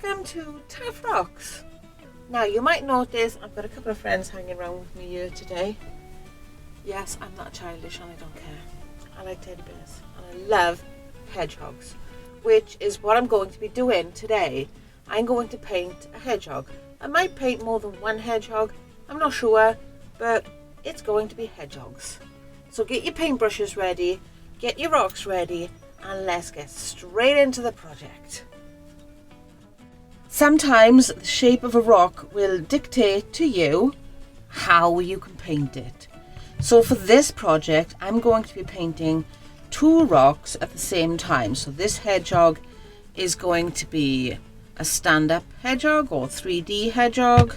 welcome to Taff Rocks. Now you might notice I've got a couple of friends hanging around with me here today. Yes, I'm not childish and I don't care. I like teddy bears and I love hedgehogs, which is what I'm going to be doing today. I'm going to paint a hedgehog. I might paint more than one hedgehog, I'm not sure, but it's going to be hedgehogs. So get your paintbrushes ready, get your rocks ready, and let's get straight into the project. Sometimes the shape of a rock will dictate to you how you can paint it. So for this project, I'm going to be painting two rocks at the same time. So this hedgehog is going to be a stand-up hedgehog or 3D hedgehog.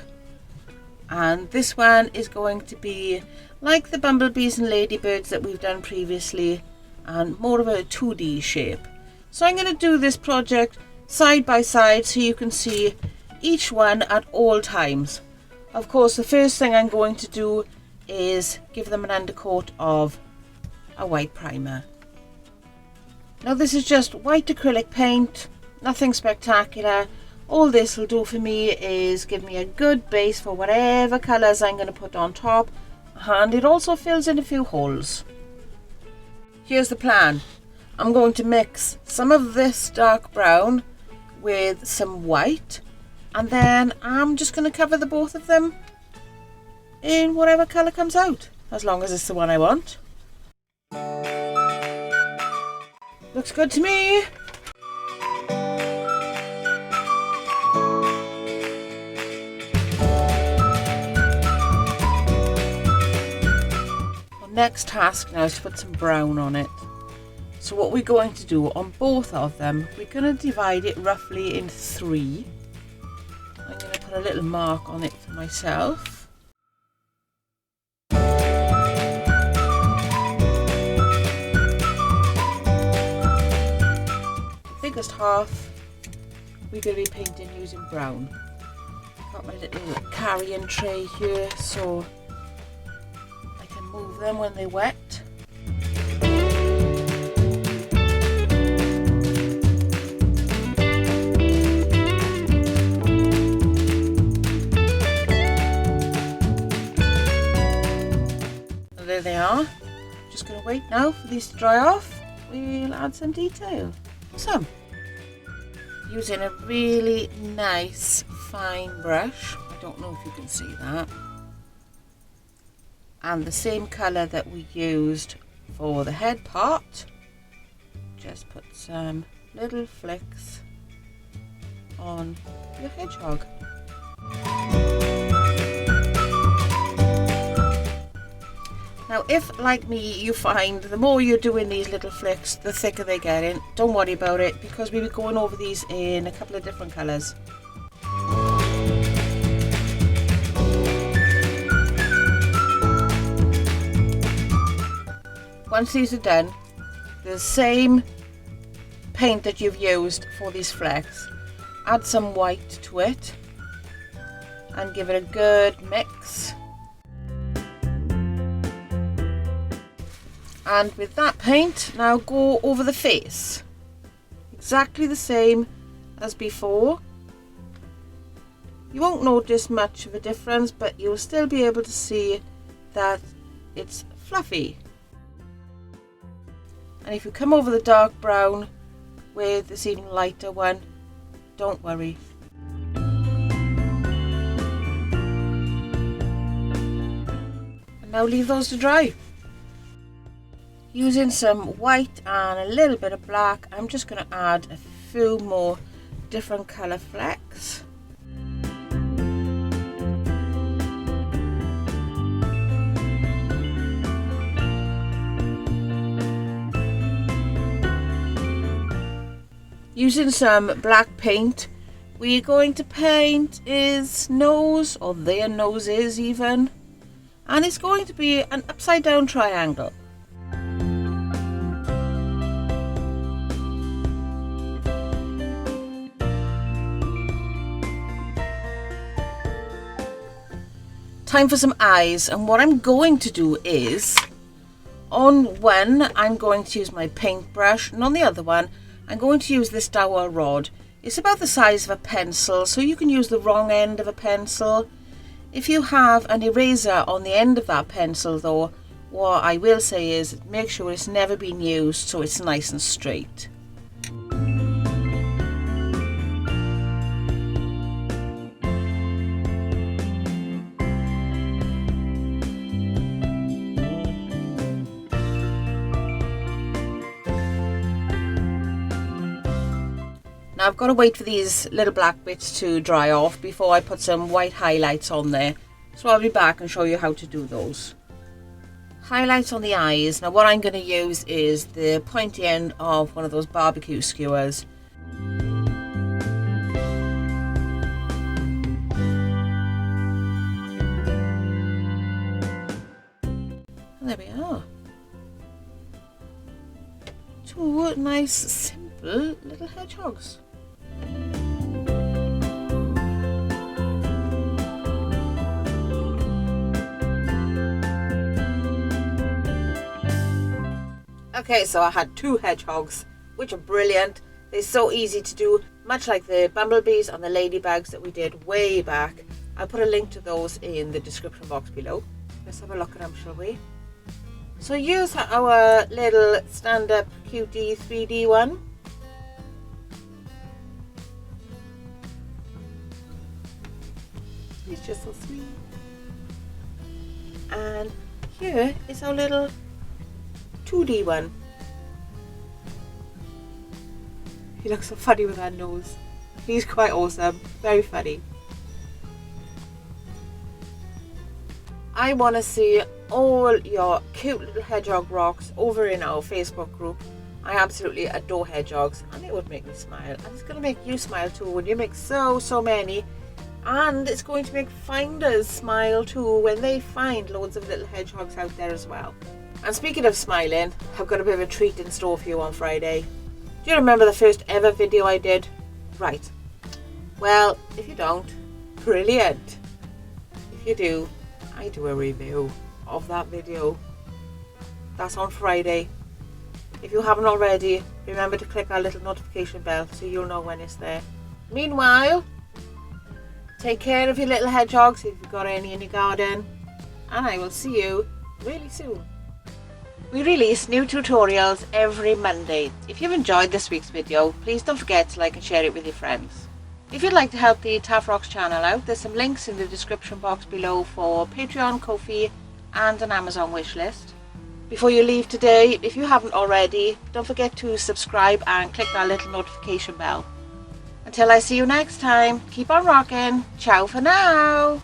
And this one is going to be like the bumblebees and ladybirds that we've done previously, and more of a 2D shape. So I'm going to do this project side by side so you can see each one at all times. Of course, the first thing I'm going to do is give them an undercoat of a white primer. Now this is just white acrylic paint, nothing spectacular. All this will do for me is give me a good base for whatever colours I'm going to put on top, and it also fills in a few holes. Here's the plan. I'm going to mix some of this dark brown with some white, and then I'm just going to cover the both of them in whatever colour comes out, as long as it's the one I want. Looks good to me. Next task now is to put some brown on it. So what we're going to do on both of them, we're going to divide it roughly in three. I'm going to put a little mark on it for myself. The biggest half we're going to be painting using brown. Got my little carrying tray here so I can move them when they're wet. There they are. Just going to wait now for these to dry off. We'll add some detail. So, using a really nice fine brush. I don't know if you can see that. And the same colour that we used for the head part. Just put some little flicks on your hedgehog. Now if, like me, you find the more you're doing these little flicks, the thicker they're getting, don't worry about it because we'll be going over these in a couple of different colours. Once these are done, the same paint that you've used for these flecks, add some white to it and give it a good mix. And with that paint, now go over the face. Exactly the same as before. You won't notice much of a difference, but you'll still be able to see that it's fluffy. And if you come over the dark brown with this even lighter one, don't worry. And now leave those to dry. Using some white and a little bit of black, I'm just going to add a few more different colour flecks. Using some black paint, we're going to paint his nose, or their noses even, and it's going to be an upside down triangle. Time for some eyes, and what I'm going to do is, on one I'm going to use my paintbrush, and on the other one I'm going to use this dowel rod It's about the size of a pencil, so you can use the wrong end of a pencil. If you have an eraser on the end of that pencil though, what I will say is make sure it's never been used so it's nice and straight. Now I've got to wait for these little black bits to dry off before I put some white highlights on there. So I'll be back and show you how to do those. Highlights on the eyes. Now what I'm going to use is the pointy end of one of those barbecue skewers. And there we are. Two nice simple little hedgehogs. Okay, so I had two hedgehogs, which are brilliant. They're so easy to do, much like the bumblebees and the ladybugs that we did way back. I'll put a link to those in the description box below. Let's have a look at them, shall we? So use our little stand-up cutie 3D one. He's just so sweet. And here is our little 2D one. He looks so funny with that nose. He's quite awesome, very funny. I want to see all your cute little hedgehog rocks over in our Facebook group. I absolutely adore hedgehogs and it would make me smile, and it's going to make you smile too when you make so many, and it's going to make finders smile too when they find loads of little hedgehogs out there as well. And speaking of smiling, I've got a bit of a treat in store for you on Friday. Do you remember the first ever video I did? Right. Well, if you don't, brilliant. If you do, I do a review of that video. That's on Friday. If you haven't already, remember to click our little notification bell so you'll know when it's there. Meanwhile, take care of your little hedgehogs if you've got any in your garden, and I will see you really soon. We release new tutorials every Monday. If you've enjoyed this week's video, please don't forget to like and share it with your friends. If you'd like to help the Taff Rocks channel out, there's some links in the description box below for Patreon, Ko-fi and an Amazon wishlist. Before you leave today, if you haven't already, don't forget to subscribe and click that little notification bell. Until I see you next time, keep on rocking. Ciao for now.